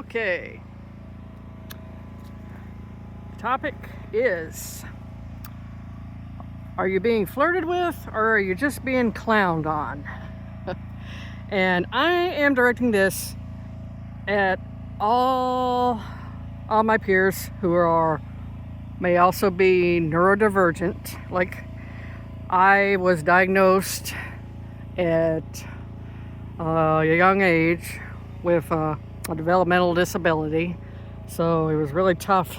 Okay. Topic is, are you being flirted with or are you just being clowned on? And I am directing this at all my peers who may also be neurodivergent. Like, I was diagnosed at a young age with a developmental disability, so it was really tough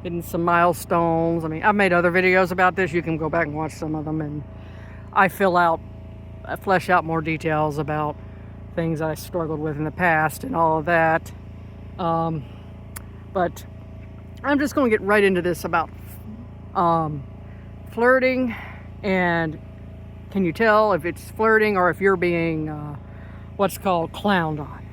getting some milestones. I mean, I've made other videos about this. You can go back and watch some of them, and I flesh out more details about things I struggled with in the past and all of that. But I'm just going to get right into this about flirting, and can you tell if it's flirting or if you're being what's called clowned on?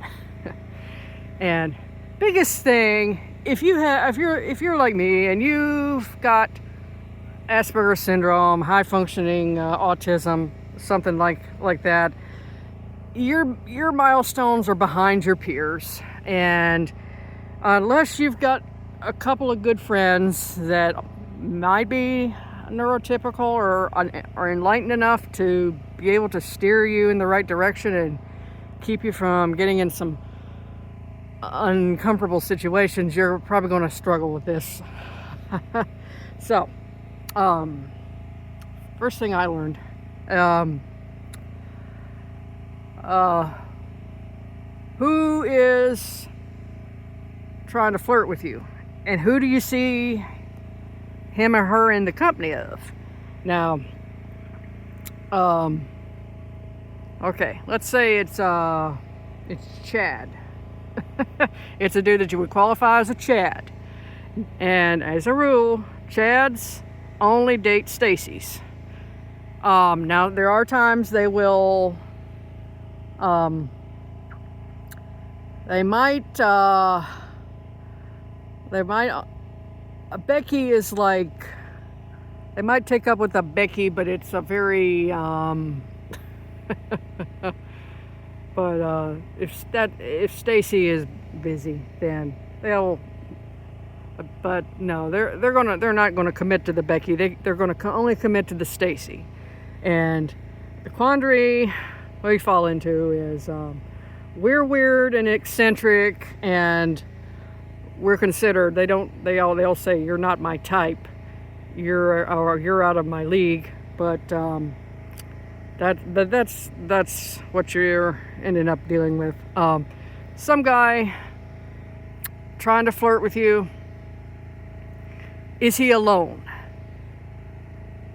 And biggest thing, if you're like me and you've got Asperger's syndrome, high functioning autism, something like that, your milestones are behind your peers, and unless you've got a couple of good friends that might be neurotypical or enlightened enough to be able to steer you in the right direction and keep you from getting in some uncomfortable situations, you're probably going to struggle with this. So, first thing I learned, who is trying to flirt with you, and who do you see him or her in the company of? Now, okay, let's say it's Chad. It's a dude that you would qualify as a Chad, and as a rule, Chads only date Stacy's. Now there are times they will, Becky is like, they might take up with a Becky, but it's a very, but if Stacy is busy, then they'll. But no, they're not gonna commit to the Becky. They're gonna only commit to the Stacy. And the quandary we fall into is we're weird and eccentric, and we're considered. They'll say you're not my type. You're out of my league. But that's what you're ending up dealing with. Some guy trying to flirt with you. Is he alone?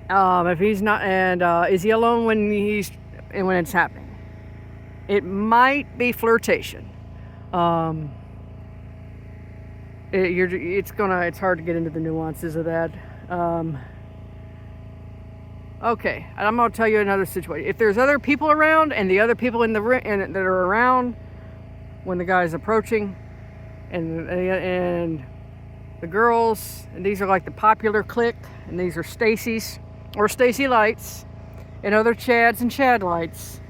If he's not, and is he alone when it's happening? It might be flirtation. It's hard to get into the nuances of that. Okay, and I'm going to tell you another situation. If there's other people around, and the other people in the room that are around when the guy's approaching, and the girls, and these are like the popular clique, and these are Stacy's or Stacy Lights, and other Chads and Chad Lights,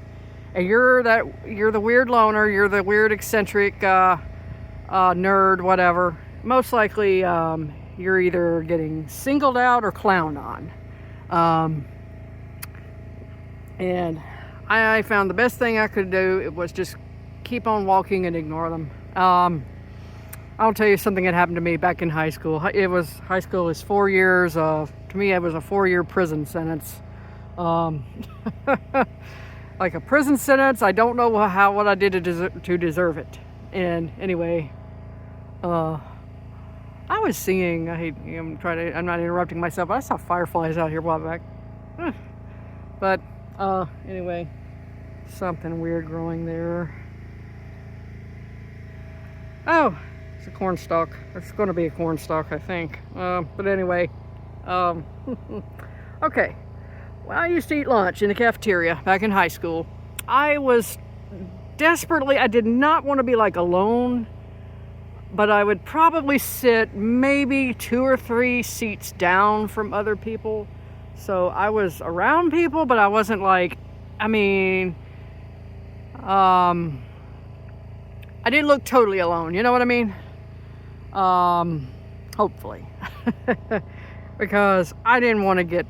and you're the weird loner, you're the weird eccentric nerd, whatever. Most likely, you're either getting singled out or clowned on. And I found the best thing I could do, it was just keep on walking and ignore them. I'll tell you something that happened to me back in high school. High school was 4 years of, to me it was a 4-year prison sentence. Like a prison sentence, I don't know what I did to deserve it. And anyway, I was singing, I'm not interrupting myself, I saw fireflies out here a while back. But anyway, something weird growing there. Oh, it's a cornstalk. It's going to be a cornstalk, I think. But anyway, okay. When I used to eat lunch in the cafeteria back in high school, I did not want to be like alone, but I would probably sit maybe 2 or 3 seats down from other people. So I was around people, but I wasn't like, I didn't look totally alone, you know what I mean? Hopefully. Because I didn't want to get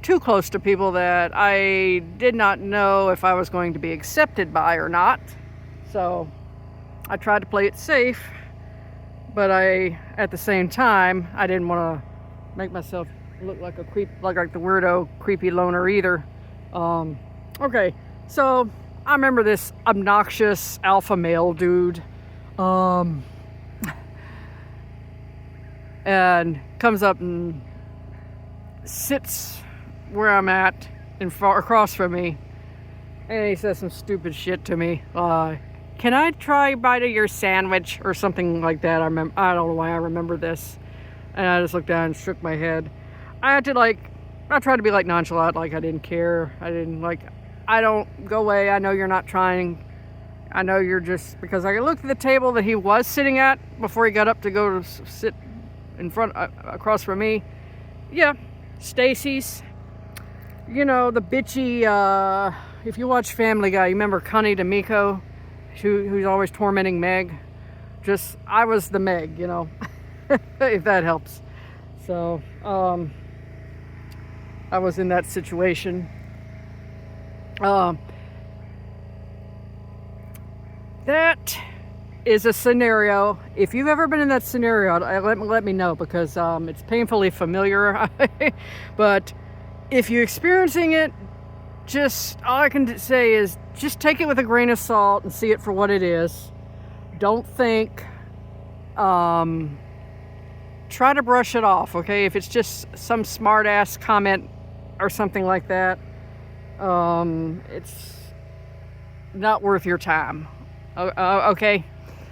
too close to people that I did not know if I was going to be accepted by or not. So I tried to play it safe, but at the same time, I didn't want to make myself look like a creep, like the weirdo, creepy loner either. Okay, so I remember this obnoxious alpha male dude, and comes up and sits where I'm at across from me, and he says some stupid shit to me. Can I try a bite of your sandwich or something like that? I don't know why I remember this, and I just looked down and shook my head. I tried to be like nonchalant, like I didn't care. I don't, go away. I know you're not trying. I know you're just, because I looked at the table that he was sitting at before he got up to go to sit in front, across from me. Yeah, Stacy's. You know, the bitchy, if you watch Family Guy, you remember Connie D'Amico, who's always tormenting Meg? I was the Meg, you know, if that helps. So, I was in that situation. That is a scenario. If you've ever been in that scenario, let me know, because it's painfully familiar. But if you're experiencing it, all I can say is just take it with a grain of salt and see it for what it is. Don't think. Try to brush it off, okay? If it's just some smart ass comment or something like that, it's not worth your time. Okay?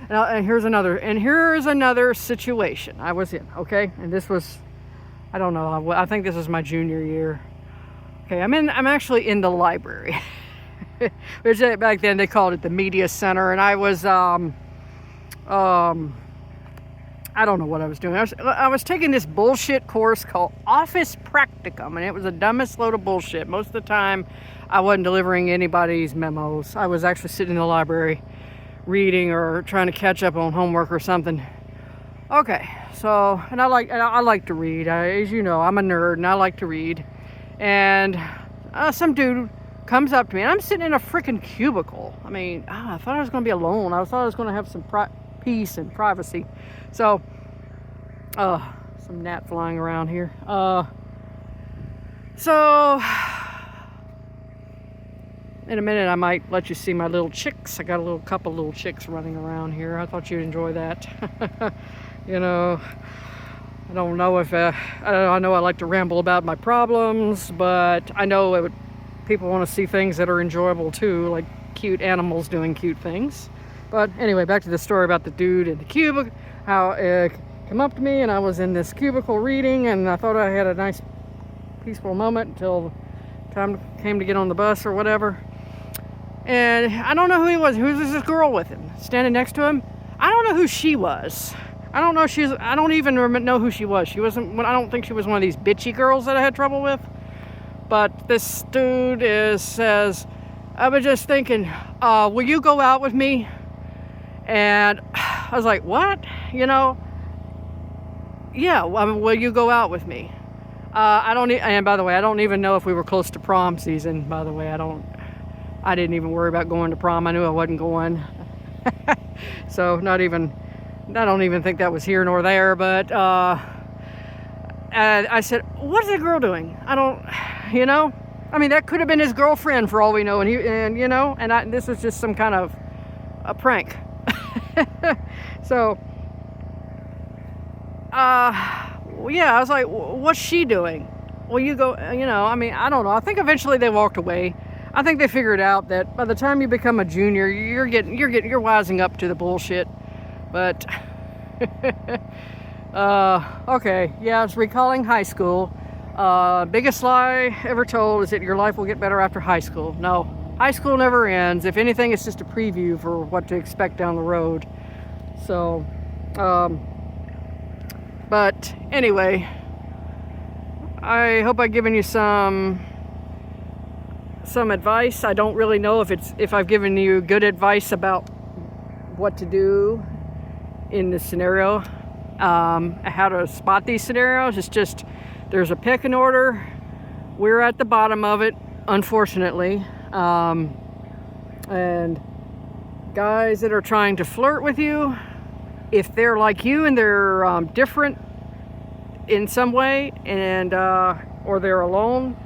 And here's another situation I was in, okay? And this was, I don't know, I think this was my junior year. Okay, I'm actually in the library. Which back then they called it the media center, and I was I don't know what I was doing. I was taking this bullshit course called Office Practicum, and it was the dumbest load of bullshit. Most of the time, I wasn't delivering anybody's memos. I was actually sitting in the library reading or trying to catch up on homework or something. Okay, so, and I like to read. As you know, I'm a nerd, and I like to read. And some dude comes up to me, and I'm sitting in a freaking cubicle. I mean, I thought I was going to be alone. I thought I was going to have some peace and privacy. So, some gnat flying around here. So, in a minute I might let you see my little chicks. I got a couple little chicks running around here. I thought you'd enjoy that. You know, I don't know if, I know I like to ramble about my problems, but I know people want to see things that are enjoyable too, like cute animals doing cute things. But anyway, back to the story about the dude in the cubicle, how it came up to me, and I was in this cubicle reading, and I thought I had a nice peaceful moment until time came to get on the bus or whatever. And I don't know who he was. Who was this girl with him standing next to him? I don't know who she was. I don't even know who she was. I don't think she was one of these bitchy girls that I had trouble with. But this dude says, I was just thinking, will you go out with me? And I was like, what? You know, yeah, will you go out with me? And by the way, I don't even know if we were close to prom season, by the way. I didn't even worry about going to prom. I knew I wasn't going. So I don't even think that was here nor there, but, and I said, what's that girl doing? I mean, that could have been his girlfriend for all we know, and this was just some kind of a prank. So, yeah, I was like, what's she doing? Well, you go, I don't know. I think eventually they walked away. I think they figured out that by the time you become a junior, you're wising up to the bullshit. But, okay, yeah, I was recalling high school. Biggest lie ever told is that your life will get better after high school. No, high school never ends. If anything, it's just a preview for what to expect down the road. So, but anyway, I hope I've given you some advice. I don't really know if I've given you good advice about what to do in this scenario. How to spot these scenarios. It's just, there's a pecking order. We're at the bottom of it, unfortunately. And guys that are trying to flirt with you, if they're like you and they're different in some way, and or they're alone,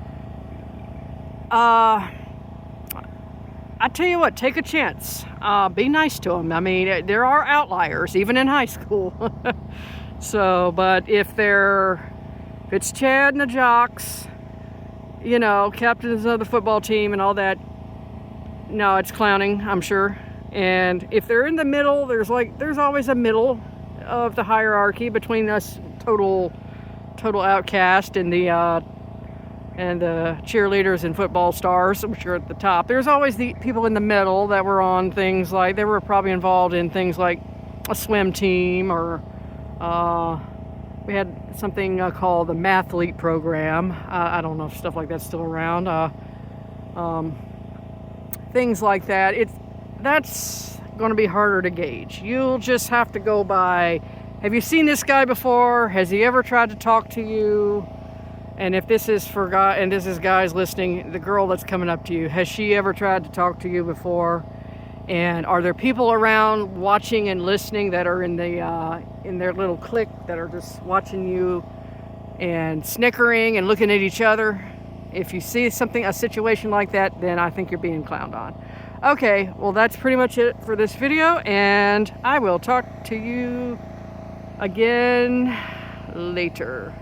I tell you what, take a chance. Be nice to them. I mean, there are outliers, even in high school. So, but if it's Chad and the jocks, you know, captains of the football team and all that, no, it's clowning, I'm sure. And if they're in the middle, there's always a middle of the hierarchy between us total outcast and the cheerleaders and football stars, which are at the top. There's always the people in the middle that were on things like, they were probably involved in things like a swim team, or we had something called the mathlete program. I don't know if stuff like that's still around. Things like that. That's going to be harder to gauge. You'll just have to go by, have you seen this guy before? Has he ever tried to talk to you? And if this is for guys, and this is guys listening, the girl that's coming up to you, has she ever tried to talk to you before? And are there people around watching and listening that are in their little clique that are just watching you and snickering and looking at each other? If you see a situation like that, then I think you're being clowned on. Okay, well, that's pretty much it for this video, and I will talk to you again later.